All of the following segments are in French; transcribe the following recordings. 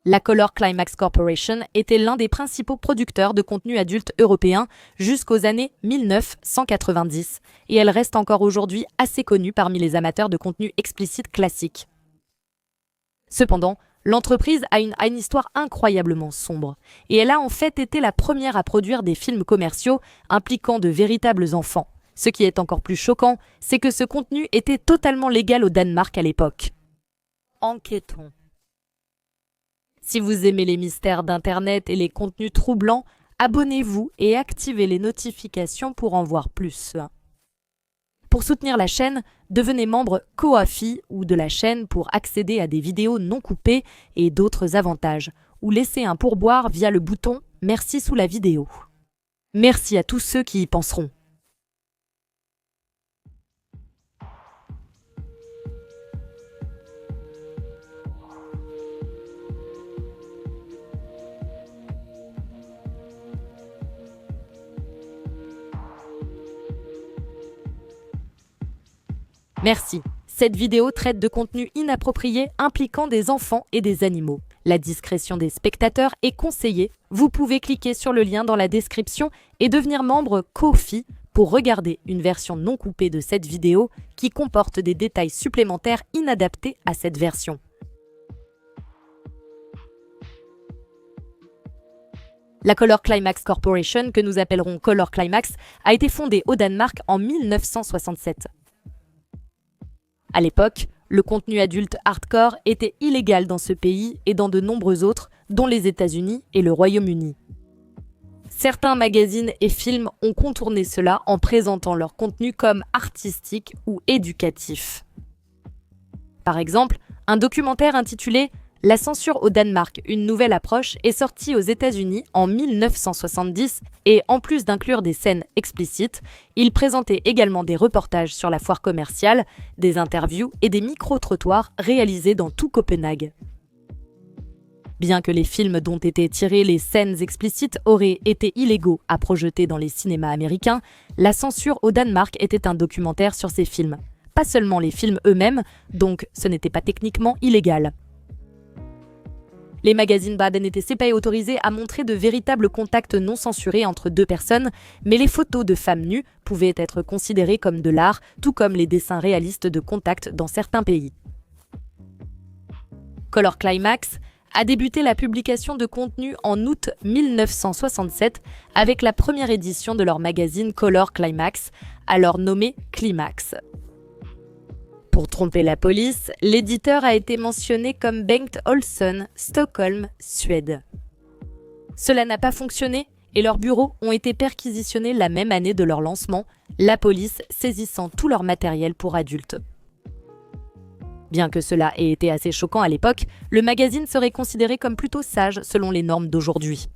La Color Climax Corporation était l'un des principaux producteurs de contenu adulte européens jusqu'aux années 1990 et elle reste encore aujourd'hui assez connue parmi les amateurs de contenu explicite classique. Cependant, l'entreprise a une histoire incroyablement sombre et elle a en fait été la première à produire des films commerciaux impliquant de véritables enfants. Ce qui est encore plus choquant, c'est que ce contenu était totalement légal au Danemark à l'époque. Enquêtons. Si vous aimez les mystères d'Internet et les contenus troublants, abonnez-vous et activez les notifications pour en voir plus. Pour soutenir la chaîne, devenez membre Ko-fi ou de la chaîne pour accéder à des vidéos non coupées et d'autres avantages, ou laissez un pourboire via le bouton « Merci » sous la vidéo. Merci à tous ceux qui y penseront. Merci. Cette vidéo traite de contenus inappropriés impliquant des enfants et des animaux. La discrétion des spectateurs est conseillée. Vous pouvez cliquer sur le lien dans la description et devenir membre Ko-fi pour regarder une version non coupée de cette vidéo qui comporte des détails supplémentaires inadaptés à cette version. La Color Climax Corporation, que nous appellerons Color Climax, a été fondée au Danemark en 1967. À l'époque, le contenu adulte hardcore était illégal dans ce pays et dans de nombreux autres, dont les États-Unis et le Royaume-Uni. Certains magazines et films ont contourné cela en présentant leur contenu comme artistique ou éducatif. Par exemple, un documentaire intitulé « La censure au Danemark, une nouvelle approche » est sorti aux États-Unis en 1970 et en plus d'inclure des scènes explicites, il présentait également des reportages sur la foire commerciale, des interviews et des micro-trottoirs réalisés dans tout Copenhague. Bien que les films dont étaient tirées les scènes explicites auraient été illégaux à projeter dans les cinémas américains, la censure au Danemark était un documentaire sur ces films. Pas seulement les films eux-mêmes, donc ce n'était pas techniquement illégal. Les magazines Baden étaient CPA autorisés à montrer de véritables contacts non censurés entre deux personnes, mais les photos de femmes nues pouvaient être considérées comme de l'art, tout comme les dessins réalistes de contact dans certains pays. Color Climax a débuté la publication de contenu en août 1967 avec la première édition de leur magazine Color Climax, alors nommé Climax. Pour tromper la police, l'éditeur a été mentionné comme Bengt Olsson, Stockholm, Suède. Cela n'a pas fonctionné et leurs bureaux ont été perquisitionnés la même année de leur lancement, la police saisissant tout leur matériel pour adultes. Bien que cela ait été assez choquant à l'époque, le magazine serait considéré comme plutôt sage selon les normes d'aujourd'hui.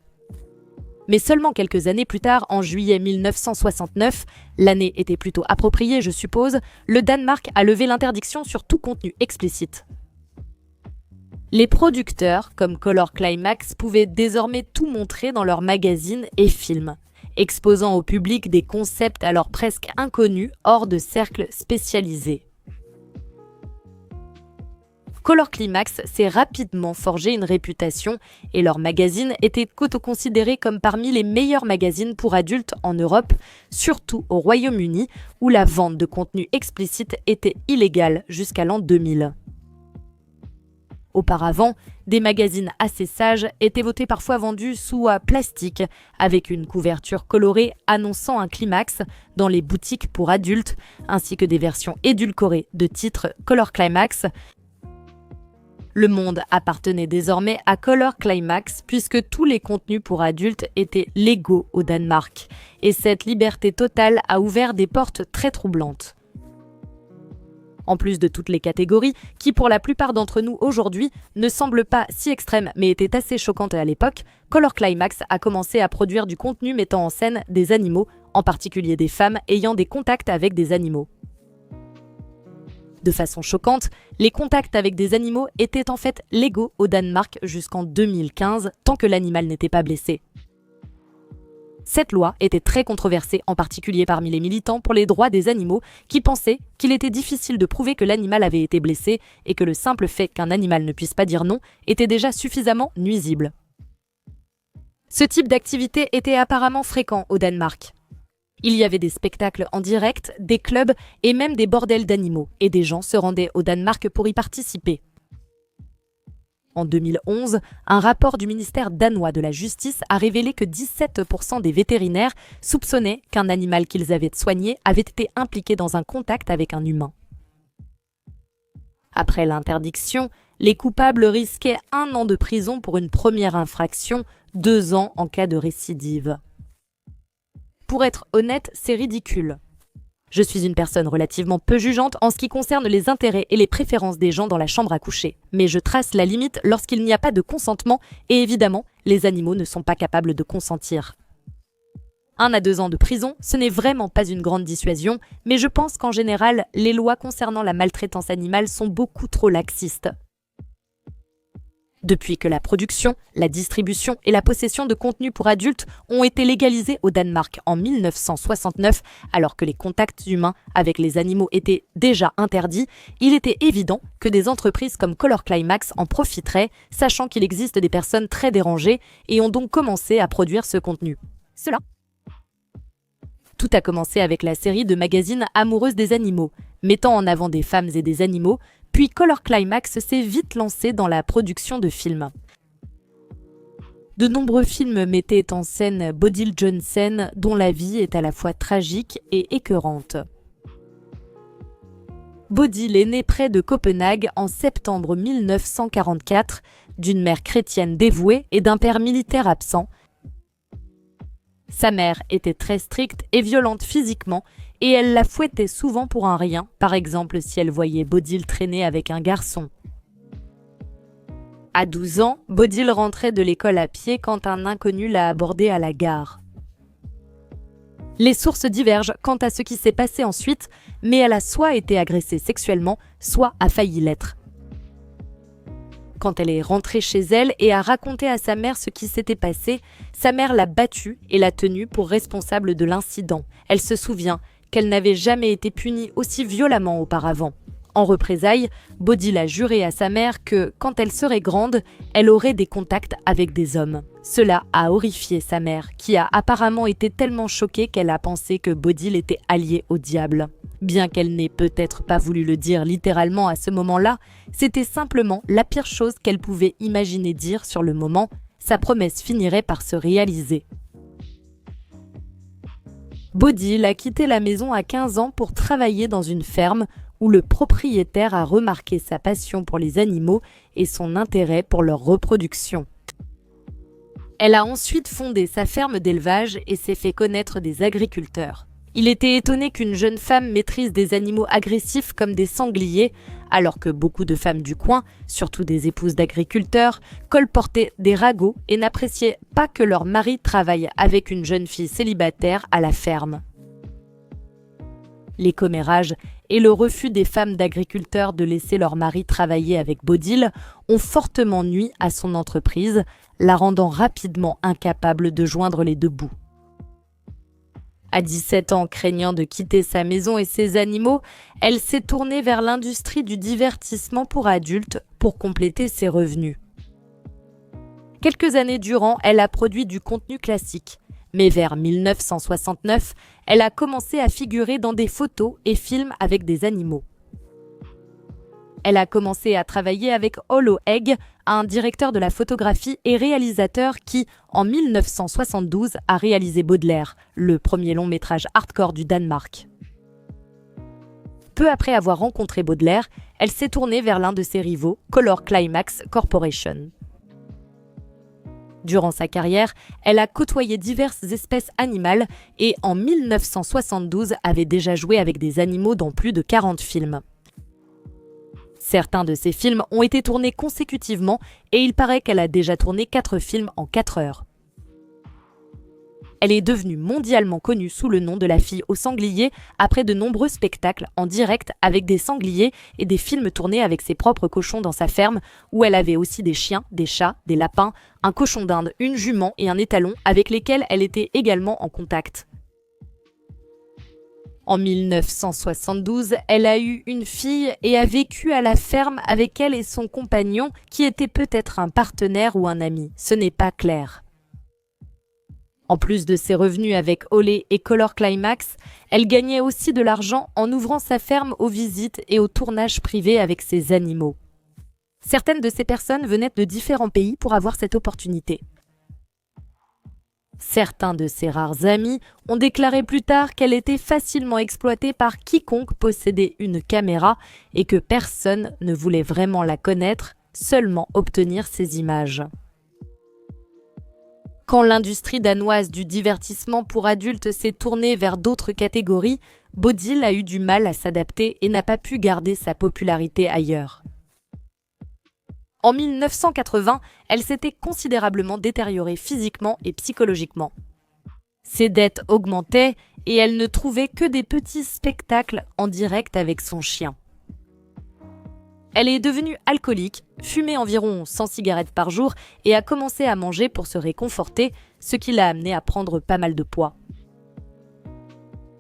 Mais seulement quelques années plus tard, en juillet 1969, l'année était plutôt appropriée je suppose, le Danemark a levé l'interdiction sur tout contenu explicite. Les producteurs, comme Color Climax, pouvaient désormais tout montrer dans leurs magazines et films, exposant au public des concepts alors presque inconnus hors de cercles spécialisés. Color Climax s'est rapidement forgé une réputation et leur magazine était considéré comme parmi les meilleurs magazines pour adultes en Europe, surtout au Royaume-Uni où la vente de contenu explicite était illégale jusqu'à l'an 2000. Auparavant, des magazines assez sages étaient parfois vendus sous plastique avec une couverture colorée annonçant un climax dans les boutiques pour adultes ainsi que des versions édulcorées de titres Color Climax. Le monde appartenait désormais à Color Climax puisque tous les contenus pour adultes étaient légaux au Danemark et cette liberté totale a ouvert des portes très troublantes. En plus de toutes les catégories, qui pour la plupart d'entre nous aujourd'hui ne semblent pas si extrêmes mais étaient assez choquantes à l'époque, Color Climax a commencé à produire du contenu mettant en scène des animaux, en particulier des femmes ayant des contacts avec des animaux. De façon choquante, les contacts avec des animaux étaient en fait légaux au Danemark jusqu'en 2015, tant que l'animal n'était pas blessé. Cette loi était très controversée, en particulier parmi les militants pour les droits des animaux, qui pensaient qu'il était difficile de prouver que l'animal avait été blessé et que le simple fait qu'un animal ne puisse pas dire non était déjà suffisamment nuisible. Ce type d'activité était apparemment fréquent au Danemark. Il y avait des spectacles en direct, des clubs et même des bordels d'animaux, et des gens se rendaient au Danemark pour y participer. En 2011, un rapport du ministère danois de la Justice a révélé que 17% des vétérinaires soupçonnaient qu'un animal qu'ils avaient soigné avait été impliqué dans un contact avec un humain. Après l'interdiction, les coupables risquaient 1 an de prison pour une première infraction, 2 ans en cas de récidive. Pour être honnête, c'est ridicule. Je suis une personne relativement peu jugeante en ce qui concerne les intérêts et les préférences des gens dans la chambre à coucher. Mais je trace la limite lorsqu'il n'y a pas de consentement et évidemment, les animaux ne sont pas capables de consentir. 1 à 2 ans de prison, ce n'est vraiment pas une grande dissuasion, mais je pense qu'en général, les lois concernant la maltraitance animale sont beaucoup trop laxistes. Depuis que la production, la distribution et la possession de contenus pour adultes ont été légalisés au Danemark en 1969, alors que les contacts humains avec les animaux étaient déjà interdits, il était évident que des entreprises comme Color Climax en profiteraient, sachant qu'il existe des personnes très dérangées et ont donc commencé à produire ce contenu. Tout a commencé avec la série de magazines Amoureuses des animaux, mettant en avant des femmes et des animaux, puis Color Climax s'est vite lancé dans la production de films. De nombreux films mettaient en scène Bodil Johnsen, dont la vie est à la fois tragique et écœurante. Bodil est née près de Copenhague en septembre 1944, d'une mère chrétienne dévouée et d'un père militaire absent. Sa mère était très stricte et violente physiquement, et elle la fouettait souvent pour un rien, par exemple si elle voyait Bodil traîner avec un garçon. À 12 ans, Bodil rentrait de l'école à pied quand un inconnu l'a abordée à la gare. Les sources divergent quant à ce qui s'est passé ensuite, mais elle a soit été agressée sexuellement, soit a failli l'être. Quand elle est rentrée chez elle et a raconté à sa mère ce qui s'était passé, sa mère l'a battue et l'a tenue pour responsable de l'incident. Elle se souvient qu'elle n'avait jamais été punie aussi violemment auparavant. En représailles, Bodil a juré à sa mère que, quand elle serait grande, elle aurait des contacts avec des hommes. Cela a horrifié sa mère, qui a apparemment été tellement choquée qu'elle a pensé que Bodil était alliée au diable. Bien qu'elle n'ait peut-être pas voulu le dire littéralement à ce moment-là, c'était simplement la pire chose qu'elle pouvait imaginer dire sur le moment. Sa promesse finirait par se réaliser. Bodil a quitté la maison à 15 ans pour travailler dans une ferme où le propriétaire a remarqué sa passion pour les animaux et son intérêt pour leur reproduction. Elle a ensuite fondé sa ferme d'élevage et s'est fait connaître des agriculteurs. Il était étonné qu'une jeune femme maîtrise des animaux agressifs comme des sangliers, alors que beaucoup de femmes du coin, surtout des épouses d'agriculteurs, colportaient des ragots et n'appréciaient pas que leur mari travaille avec une jeune fille célibataire à la ferme. Les commérages et le refus des femmes d'agriculteurs de laisser leur mari travailler avec Bodil ont fortement nui à son entreprise, la rendant rapidement incapable de joindre les deux bouts. À 17 ans, craignant de quitter sa maison et ses animaux, elle s'est tournée vers l'industrie du divertissement pour adultes pour compléter ses revenus. Quelques années durant, elle a produit du contenu classique, mais vers 1969, elle a commencé à figurer dans des photos et films avec des animaux. Elle a commencé à travailler avec Hollow Egg, un directeur de la photographie et réalisateur qui, en 1972, a réalisé Baudelaire, le premier long métrage hardcore du Danemark. Peu après avoir rencontré Baudelaire, elle s'est tournée vers l'un de ses rivaux, Color Climax Corporation. Durant sa carrière, elle a côtoyé diverses espèces animales et, en 1972, avait déjà joué avec des animaux dans plus de 40 films. Certains de ces films ont été tournés consécutivement et il paraît qu'elle a déjà tourné 4 films en 4 heures. Elle est devenue mondialement connue sous le nom de la fille au sanglier après de nombreux spectacles en direct avec des sangliers et des films tournés avec ses propres cochons dans sa ferme où elle avait aussi des chiens, des chats, des lapins, un cochon d'Inde, une jument et un étalon avec lesquels elle était également en contact. En 1972, elle a eu une fille et a vécu à la ferme avec elle et son compagnon qui était peut-être un partenaire ou un ami, ce n'est pas clair. En plus de ses revenus avec Olé et Color Climax, elle gagnait aussi de l'argent en ouvrant sa ferme aux visites et aux tournages privés avec ses animaux. Certaines de ces personnes venaient de différents pays pour avoir cette opportunité. Certains de ses rares amis ont déclaré plus tard qu'elle était facilement exploitée par quiconque possédait une caméra et que personne ne voulait vraiment la connaître, seulement obtenir ses images. Quand l'industrie danoise du divertissement pour adultes s'est tournée vers d'autres catégories, Bodil a eu du mal à s'adapter et n'a pas pu garder sa popularité ailleurs. En 1980, elle s'était considérablement détériorée physiquement et psychologiquement. Ses dettes augmentaient et elle ne trouvait que des petits spectacles en direct avec son chien. Elle est devenue alcoolique, fumait environ 100 cigarettes par jour et a commencé à manger pour se réconforter, ce qui l'a amenée à prendre pas mal de poids.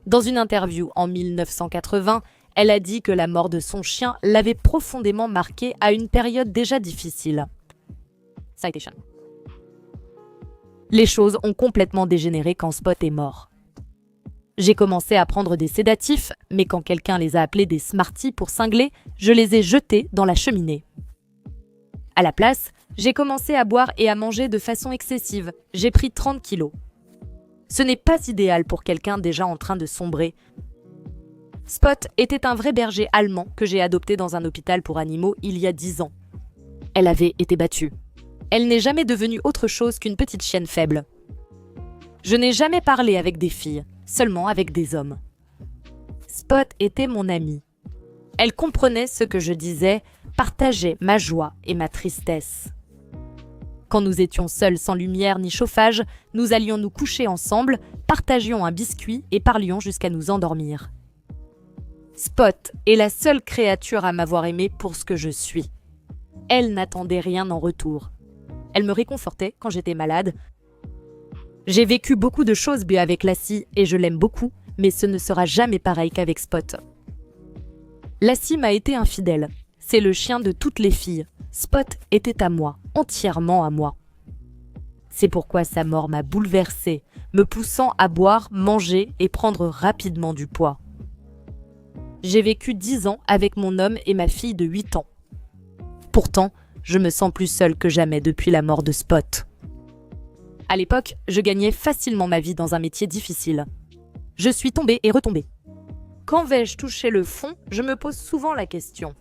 Dans une interview en 1980, elle a dit que la mort de son chien l'avait profondément marquée à une période déjà difficile. Citation. Les choses ont complètement dégénéré quand Spot est mort. J'ai commencé à prendre des sédatifs, mais quand quelqu'un les a appelés des Smarties pour cingler, je les ai jetés dans la cheminée. À la place, j'ai commencé à boire et à manger de façon excessive. J'ai pris 30 kilos. Ce n'est pas idéal pour quelqu'un déjà en train de sombrer. Spot était un vrai berger allemand que j'ai adopté dans un hôpital pour animaux il y a 10 ans. Elle avait été battue. Elle n'est jamais devenue autre chose qu'une petite chienne faible. Je n'ai jamais parlé avec des filles, seulement avec des hommes. Spot était mon amie. Elle comprenait ce que je disais, partageait ma joie et ma tristesse. Quand nous étions seuls sans lumière ni chauffage, nous allions nous coucher ensemble, partagions un biscuit et parlions jusqu'à nous endormir. Spot est la seule créature à m'avoir aimée pour ce que je suis. Elle n'attendait rien en retour. Elle me réconfortait quand j'étais malade. J'ai vécu beaucoup de choses avec Lassie et je l'aime beaucoup, mais ce ne sera jamais pareil qu'avec Spot. Lassie m'a été infidèle. C'est le chien de toutes les filles. Spot était à moi, entièrement à moi. C'est pourquoi sa mort m'a bouleversée, me poussant à boire, manger et prendre rapidement du poids. J'ai vécu 10 ans avec mon homme et ma fille de 8 ans. Pourtant, je me sens plus seule que jamais depuis la mort de Spot. À l'époque, je gagnais facilement ma vie dans un métier difficile. Je suis tombée et retombée. Quand vais-je toucher le fond? Je me pose souvent la question.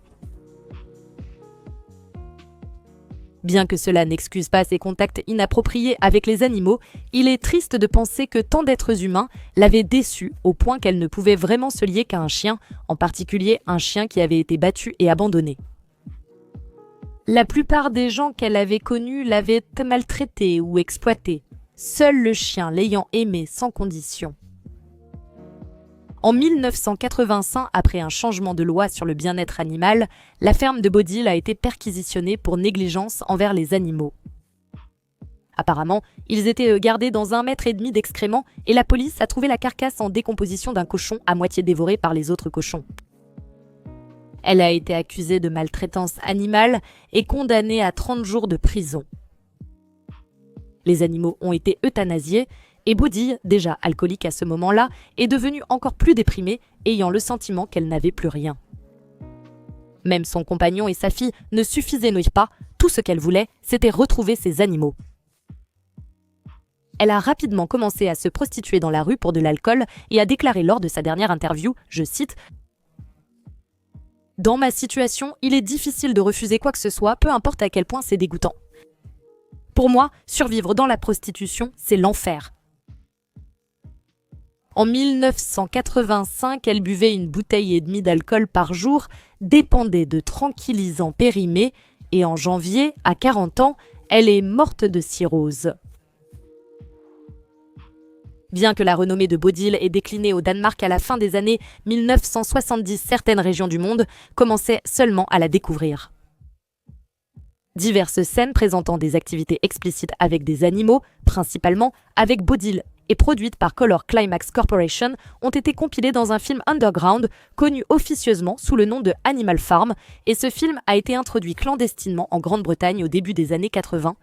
Bien que cela n'excuse pas ses contacts inappropriés avec les animaux, il est triste de penser que tant d'êtres humains l'avaient déçue au point qu'elle ne pouvait vraiment se lier qu'à un chien, en particulier un chien qui avait été battu et abandonné. La plupart des gens qu'elle avait connus l'avaient maltraité ou exploité, seul le chien l'ayant aimé sans condition. En 1985, après un changement de loi sur le bien-être animal, la ferme de Bodil a été perquisitionnée pour négligence envers les animaux. Apparemment, ils étaient gardés dans 1,5 mètre d'excréments et la police a trouvé la carcasse en décomposition d'un cochon à moitié dévoré par les autres cochons. Elle a été accusée de maltraitance animale et condamnée à 30 jours de prison. Les animaux ont été euthanasiés et Bodil, déjà alcoolique à ce moment-là, est devenue encore plus déprimée, ayant le sentiment qu'elle n'avait plus rien. Même son compagnon et sa fille ne suffisaient pas, tout ce qu'elle voulait, c'était retrouver ses animaux. Elle a rapidement commencé à se prostituer dans la rue pour de l'alcool et a déclaré lors de sa dernière interview, je cite, « Dans ma situation, il est difficile de refuser quoi que ce soit, peu importe à quel point c'est dégoûtant. Pour moi, survivre dans la prostitution, c'est l'enfer. » En 1985, elle buvait 1,5 bouteille d'alcool par jour, dépendait de tranquillisants périmés et en janvier, à 40 ans, elle est morte de cirrhose. Bien que la renommée de Bodil ait décliné au Danemark à la fin des années 1970, certaines régions du monde commençaient seulement à la découvrir. Diverses scènes présentant des activités explicites avec des animaux, principalement avec Bodil, et produites par Color Climax Corporation, ont été compilées dans un film underground connu officieusement sous le nom de Animal Farm, et ce film a été introduit clandestinement en Grande-Bretagne au début des années 80.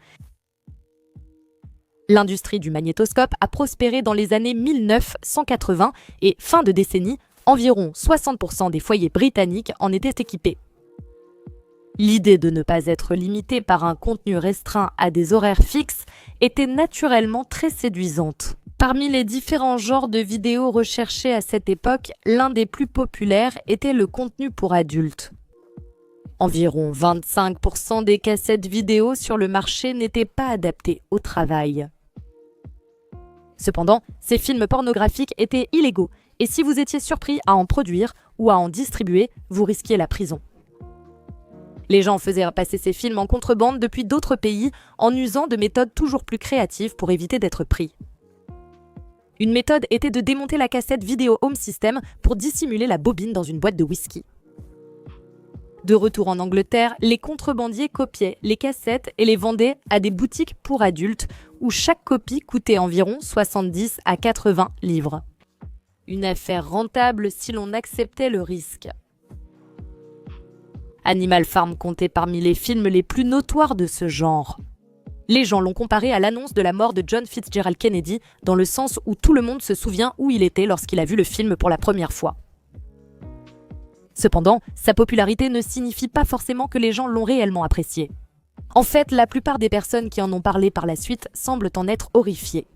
L'industrie du magnétoscope a prospéré dans les années 1980 et fin de décennie, environ 60% des foyers britanniques en étaient équipés. L'idée de ne pas être limité par un contenu restreint à des horaires fixes était naturellement très séduisante. Parmi les différents genres de vidéos recherchés à cette époque, l'un des plus populaires était le contenu pour adultes. Environ 25% des cassettes vidéo sur le marché n'étaient pas adaptées au travail. Cependant, ces films pornographiques étaient illégaux, et si vous étiez surpris à en produire ou à en distribuer, vous risquiez la prison. Les gens faisaient passer ces films en contrebande depuis d'autres pays en usant de méthodes toujours plus créatives pour éviter d'être pris. Une méthode était de démonter la cassette vidéo home system pour dissimuler la bobine dans une boîte de whisky. De retour en Angleterre, les contrebandiers copiaient les cassettes et les vendaient à des boutiques pour adultes où chaque copie coûtait environ 70 à 80 livres. Une affaire rentable si l'on acceptait le risque. Animal Farm comptait parmi les films les plus notoires de ce genre. Les gens l'ont comparé à l'annonce de la mort de John Fitzgerald Kennedy, dans le sens où tout le monde se souvient où il était lorsqu'il a vu le film pour la première fois. Cependant, sa popularité ne signifie pas forcément que les gens l'ont réellement apprécié. En fait, la plupart des personnes qui en ont parlé par la suite semblent en être horrifiées.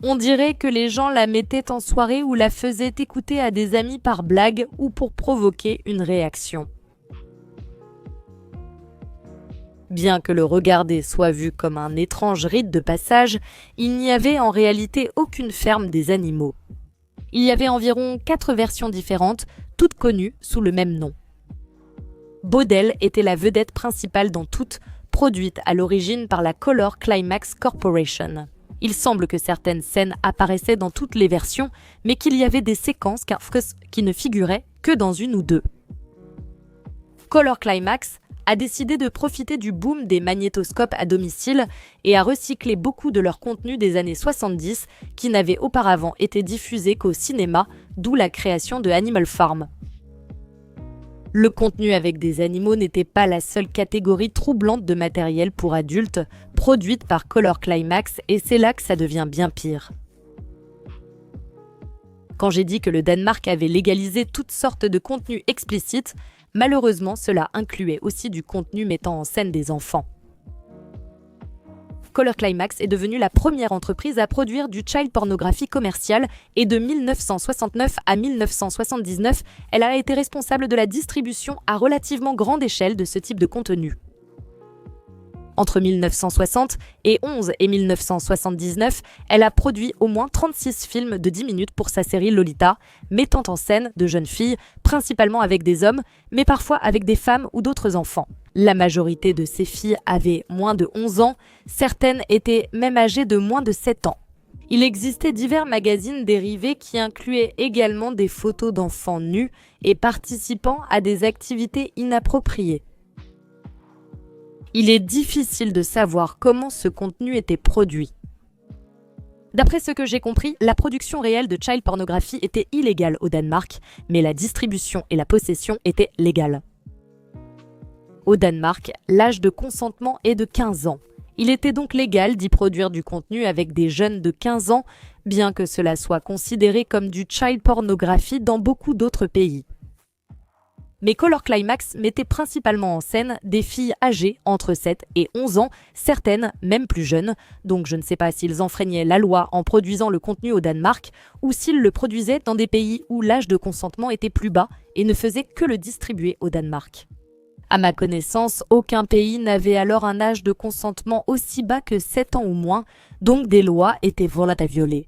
On dirait que les gens la mettaient en soirée ou la faisaient écouter à des amis par blague ou pour provoquer une réaction. Bien que le regarder soit vu comme un étrange rite de passage, il n'y avait en réalité aucune ferme des animaux. Il y avait environ 4 versions différentes, toutes connues sous le même nom. Bodil était la vedette principale dans toutes, produites à l'origine par la Color Climax Corporation. Il semble que certaines scènes apparaissaient dans toutes les versions, mais qu'il y avait des séquences qui ne figuraient que dans une ou deux. Color Climax a décidé de profiter du boom des magnétoscopes à domicile et a recyclé beaucoup de leur contenu des années 70 qui n'avait auparavant été diffusé qu'au cinéma, d'où la création de Animal Farm. Le contenu avec des animaux n'était pas la seule catégorie troublante de matériel pour adultes produite par Color Climax, et c'est là que ça devient bien pire. Quand j'ai dit que le Danemark avait légalisé toutes sortes de contenus explicites, malheureusement cela incluait aussi du contenu mettant en scène des enfants. Color Climax est devenue la première entreprise à produire du child pornographie commercial et de 1969 à 1979, elle a été responsable de la distribution à relativement grande échelle de ce type de contenu. Entre 1960 et 1979, elle a produit au moins 36 films de 10 minutes pour sa série Lolita, mettant en scène de jeunes filles, principalement avec des hommes, mais parfois avec des femmes ou d'autres enfants. La majorité de ces filles avaient moins de 11 ans, certaines étaient même âgées de moins de 7 ans. Il existait divers magazines dérivés qui incluaient également des photos d'enfants nus et participant à des activités inappropriées. Il est difficile de savoir comment ce contenu était produit. D'après ce que j'ai compris, la production réelle de child pornographie était illégale au Danemark, mais la distribution et la possession étaient légales. Au Danemark, l'âge de consentement est de 15 ans. Il était donc légal d'y produire du contenu avec des jeunes de 15 ans, bien que cela soit considéré comme du child pornographie dans beaucoup d'autres pays. Mais Color Climax mettait principalement en scène des filles âgées entre 7 et 11 ans, certaines même plus jeunes, donc je ne sais pas s'ils enfreignaient la loi en produisant le contenu au Danemark ou s'ils le produisaient dans des pays où l'âge de consentement était plus bas et ne faisait que le distribuer au Danemark. À ma connaissance, aucun pays n'avait alors un âge de consentement aussi bas que 7 ans ou moins, donc des lois étaient volontaires à violer.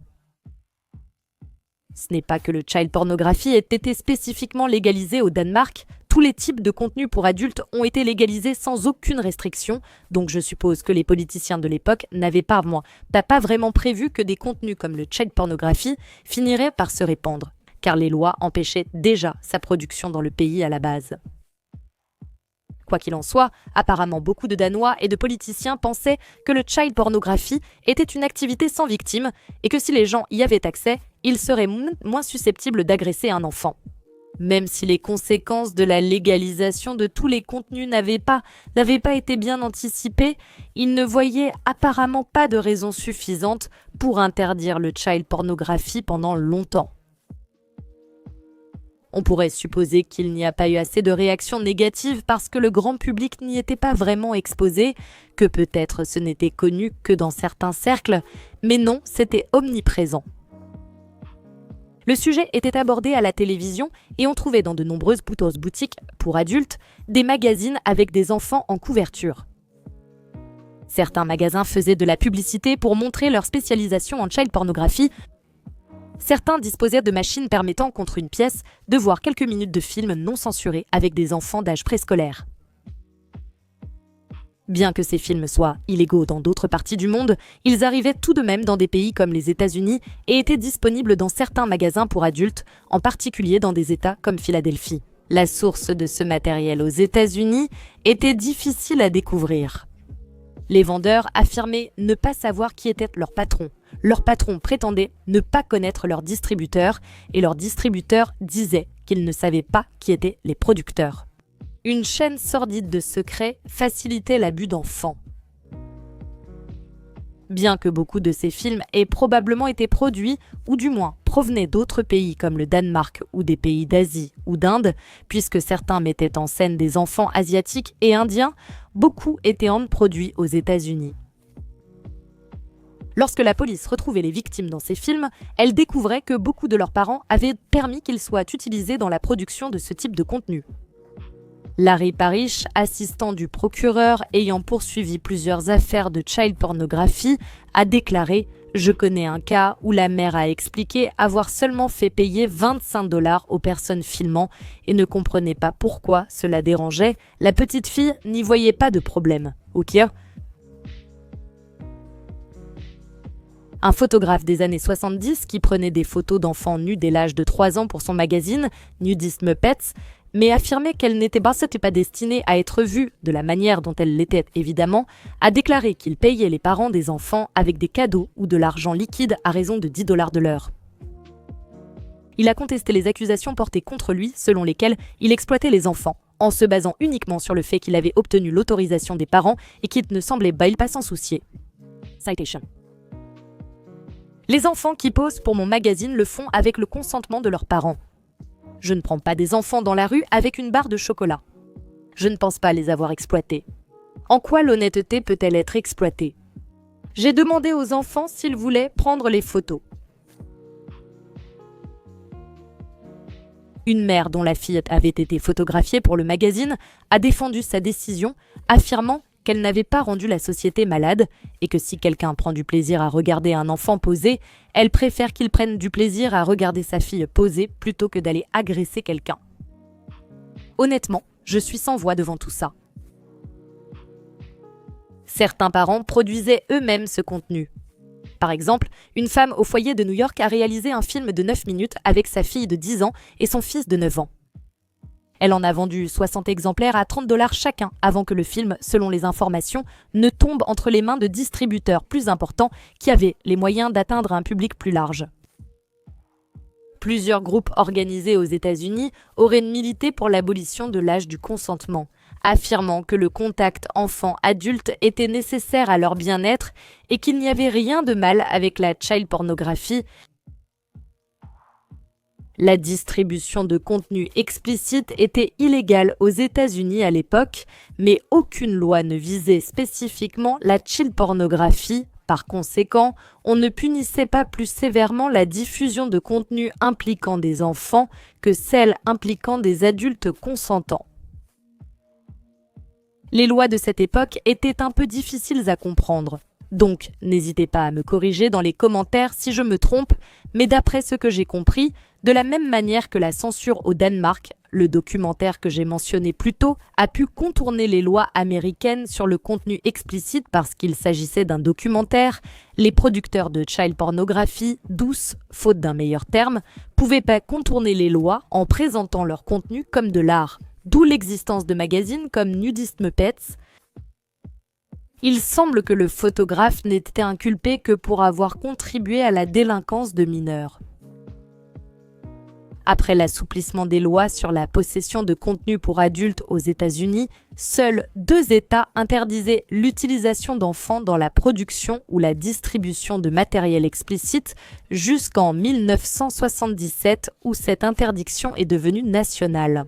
Ce n'est pas que le child pornographie ait été spécifiquement légalisé au Danemark, Tous les types de contenus pour adultes ont été légalisés sans aucune restriction, donc je suppose que les politiciens de l'époque n'avaient pas vraiment prévu que des contenus comme le child pornography finiraient par se répandre, car les lois empêchaient déjà sa production dans le pays à la base. Quoi qu'il en soit, apparemment beaucoup de Danois et de politiciens pensaient que le child pornography était une activité sans victime et que si les gens y avaient accès, ils seraient moins susceptibles d'agresser un enfant. Même si les conséquences de la légalisation de tous les contenus n'avaient pas été bien anticipées, ils ne voyaient apparemment pas de raison suffisante pour interdire le child pornography pendant longtemps. On pourrait supposer qu'il n'y a pas eu assez de réactions négatives parce que le grand public n'y était pas vraiment exposé, que peut-être ce n'était connu que dans certains cercles, mais non, c'était omniprésent. Le sujet était abordé à la télévision et on trouvait dans de nombreuses boutiques pour adultes des magazines avec des enfants en couverture. Certains magasins faisaient de la publicité pour montrer leur spécialisation en child pornography. Certains disposaient de machines permettant, contre une pièce, de voir quelques minutes de films non censurés avec des enfants d'âge préscolaire. Bien que ces films soient illégaux dans d'autres parties du monde, ils arrivaient tout de même dans des pays comme les États-Unis et étaient disponibles dans certains magasins pour adultes, en particulier dans des États comme Philadelphie. La source de ce matériel aux États-Unis était difficile à découvrir. Les vendeurs affirmaient ne pas savoir qui était leur patron. Leur patron prétendait ne pas connaître leur distributeur et leur distributeur disait qu'ils ne savaient pas qui étaient les producteurs. Une chaîne sordide de secrets facilitait l'abus d'enfants. Bien que beaucoup de ces films aient probablement été produits, ou du moins provenaient d'autres pays comme le Danemark ou des pays d'Asie ou d'Inde, puisque certains mettaient en scène des enfants asiatiques et indiens, beaucoup étaient produits aux États-Unis. Lorsque la police retrouvait les victimes dans ces films, elle découvrait que beaucoup de leurs parents avaient permis qu'ils soient utilisés dans la production de ce type de contenu. Larry Parish, assistant du procureur ayant poursuivi plusieurs affaires de child pornography, a déclaré « Je connais un cas où la mère a expliqué avoir seulement fait payer 25 $ aux personnes filmant et ne comprenait pas pourquoi cela dérangeait. La petite fille n'y voyait pas de problème. Ok ? Un photographe des années 70 qui prenait des photos d'enfants nus dès l'âge de 3 ans pour son magazine Nudist Muppets, mais affirmait qu'elle n'était pas destinée à être vue de la manière dont elle l'était évidemment, a déclaré qu'il payait les parents des enfants avec des cadeaux ou de l'argent liquide à raison de 10 $ de l'heure. Il a contesté les accusations portées contre lui selon lesquelles il exploitait les enfants, en se basant uniquement sur le fait qu'il avait obtenu l'autorisation des parents et qu'il ne semblait pas s'en soucier. Citation. Les enfants qui posent pour mon magazine le font avec le consentement de leurs parents. Je ne prends pas des enfants dans la rue avec une barre de chocolat. Je ne pense pas les avoir exploités. En quoi l'honnêteté peut-elle être exploitée ? J'ai demandé aux enfants s'ils voulaient prendre les photos. Une mère dont la fille avait été photographiée pour le magazine a défendu sa décision, affirmant qu'elle n'avait pas rendu la société malade et que si quelqu'un prend du plaisir à regarder un enfant poser, elle préfère qu'il prenne du plaisir à regarder sa fille poser plutôt que d'aller agresser quelqu'un. Honnêtement, je suis sans voix devant tout ça. Certains parents produisaient eux-mêmes ce contenu. Par exemple, une femme au foyer de New York a réalisé un film de 9 minutes avec sa fille de 10 ans et son fils de 9 ans. Elle en a vendu 60 exemplaires à 30 $ chacun avant que le film, selon les informations, ne tombe entre les mains de distributeurs plus importants qui avaient les moyens d'atteindre un public plus large. Plusieurs groupes organisés aux États-Unis auraient milité pour l'abolition de l'âge du consentement, affirmant que le contact enfant-adulte était nécessaire à leur bien-être et qu'il n'y avait rien de mal avec la child pornographie. La distribution de contenu explicite était illégale aux États-Unis à l'époque, mais aucune loi ne visait spécifiquement la child pornographie. Par conséquent, on ne punissait pas plus sévèrement la diffusion de contenu impliquant des enfants que celle impliquant des adultes consentants. Les lois de cette époque étaient un peu difficiles à comprendre. Donc, n'hésitez pas à me corriger dans les commentaires si je me trompe, mais d'après ce que j'ai compris, de la même manière que la censure au Danemark, le documentaire que j'ai mentionné plus tôt a pu contourner les lois américaines sur le contenu explicite parce qu'il s'agissait d'un documentaire, les producteurs de child pornographie, douce, faute d'un meilleur terme, pouvaient pas contourner les lois en présentant leur contenu comme de l'art, d'où l'existence de magazines comme Nudist Muppets. Il semble que le photographe n'ait été inculpé que pour avoir contribué à la délinquance de mineurs. Après l'assouplissement des lois sur la possession de contenu pour adultes aux États-Unis, seuls 2 États interdisaient l'utilisation d'enfants dans la production ou la distribution de matériel explicite jusqu'en 1977 où cette interdiction est devenue nationale.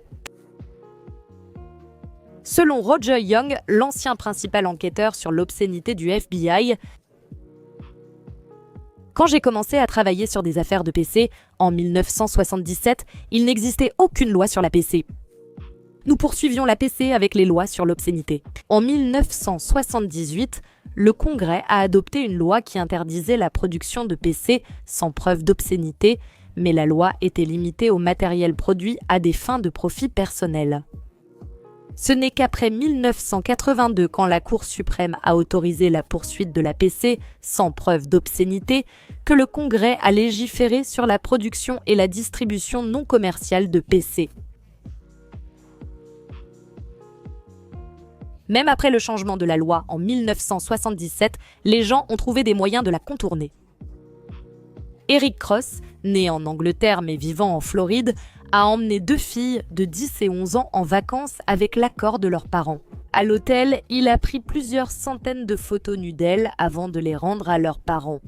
Selon Roger Young, l'ancien principal enquêteur sur l'obscénité du FBI, quand j'ai commencé à travailler sur des affaires de PC en 1977, il n'existait aucune loi sur la PC. Nous poursuivions la PC avec les lois sur l'obscénité. En 1978, le Congrès a adopté une loi qui interdisait la production de PC sans preuve d'obscénité, mais la loi était limitée au matériel produit à des fins de profit personnel. Ce n'est qu'après 1982, quand la Cour suprême a autorisé la poursuite de la PC sans preuve d'obscénité, que le Congrès a légiféré sur la production et la distribution non commerciale de PC. Même après le changement de la loi en 1977, les gens ont trouvé des moyens de la contourner. Eric Cross, né en Angleterre mais vivant en Floride, a emmené 2 filles de 10 et 11 ans en vacances avec l'accord de leurs parents. À l'hôtel, il a pris plusieurs centaines de photos nues d'elles avant de les rendre à leurs parents.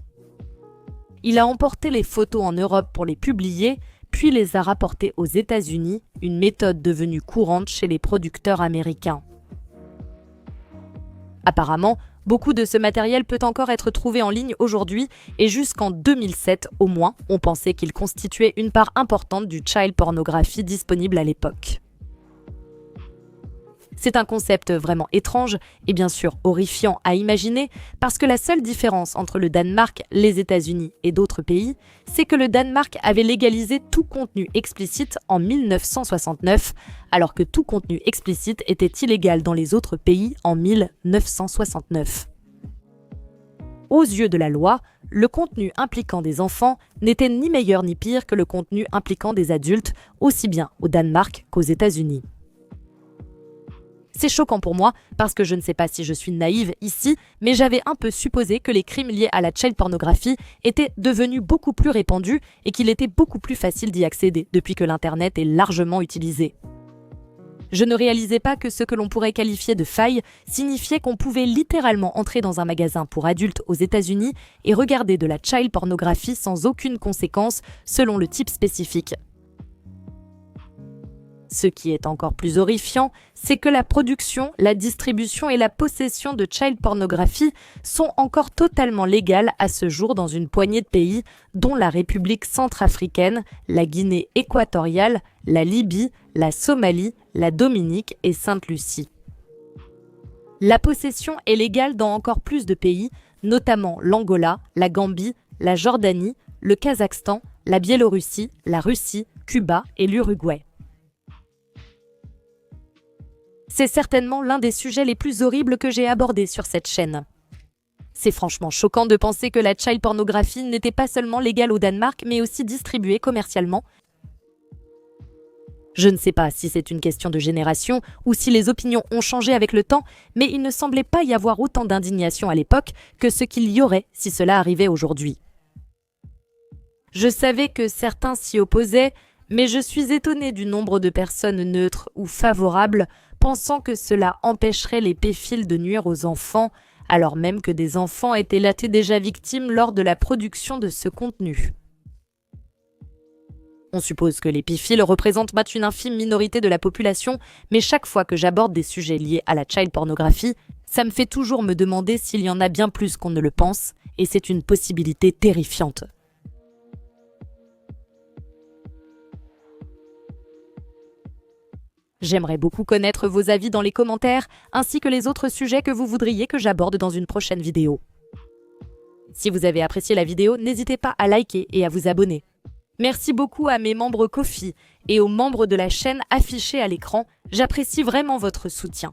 Il a emporté les photos en Europe pour les publier, puis les a rapportées aux États-Unis, une méthode devenue courante chez les producteurs américains. Apparemment, beaucoup de ce matériel peut encore être trouvé en ligne aujourd'hui et jusqu'en 2007 au moins, on pensait qu'il constituait une part importante du child pornographie disponible à l'époque. C'est un concept vraiment étrange et bien sûr horrifiant à imaginer parce que la seule différence entre le Danemark, les États-Unis et d'autres pays, c'est que le Danemark avait légalisé tout contenu explicite en 1969, alors que tout contenu explicite était illégal dans les autres pays en 1969. Aux yeux de la loi, le contenu impliquant des enfants n'était ni meilleur ni pire que le contenu impliquant des adultes, aussi bien au Danemark qu'aux États-Unis. C'est choquant pour moi parce que je ne sais pas si je suis naïve ici, mais j'avais un peu supposé que les crimes liés à la child pornographie étaient devenus beaucoup plus répandus et qu'il était beaucoup plus facile d'y accéder depuis que l'Internet est largement utilisé. Je ne réalisais pas que ce que l'on pourrait qualifier de faille signifiait qu'on pouvait littéralement entrer dans un magasin pour adultes aux États-Unis et regarder de la child pornographie sans aucune conséquence selon le type spécifique. Ce qui est encore plus horrifiant, c'est que la production, la distribution et la possession de child pornographie sont encore totalement légales à ce jour dans une poignée de pays, dont la République centrafricaine, la Guinée équatoriale, la Libye, la Somalie, la Dominique et Sainte-Lucie. La possession est légale dans encore plus de pays, notamment l'Angola, la Gambie, la Jordanie, le Kazakhstan, la Biélorussie, la Russie, Cuba et l'Uruguay. C'est certainement l'un des sujets les plus horribles que j'ai abordés sur cette chaîne. C'est franchement choquant de penser que la child pornographie n'était pas seulement légale au Danemark, mais aussi distribuée commercialement. Je ne sais pas si c'est une question de génération ou si les opinions ont changé avec le temps, mais il ne semblait pas y avoir autant d'indignation à l'époque que ce qu'il y aurait si cela arrivait aujourd'hui. Je savais que certains s'y opposaient, mais je suis étonnée du nombre de personnes neutres ou favorables pensant que cela empêcherait les pédophiles de nuire aux enfants, alors même que des enfants étaient déjà victimes lors de la production de ce contenu. On suppose que les pédophiles représentent une infime minorité de la population, mais chaque fois que j'aborde des sujets liés à la child pornographie, ça me fait toujours me demander s'il y en a bien plus qu'on ne le pense, et c'est une possibilité terrifiante. J'aimerais beaucoup connaître vos avis dans les commentaires, ainsi que les autres sujets que vous voudriez que j'aborde dans une prochaine vidéo. Si vous avez apprécié la vidéo, n'hésitez pas à liker et à vous abonner. Merci beaucoup à mes membres Ko-fi et aux membres de la chaîne affichés à l'écran. J'apprécie vraiment votre soutien.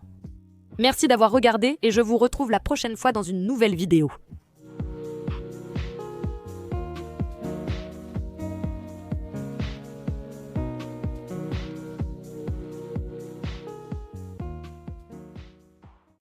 Merci d'avoir regardé et je vous retrouve la prochaine fois dans une nouvelle vidéo.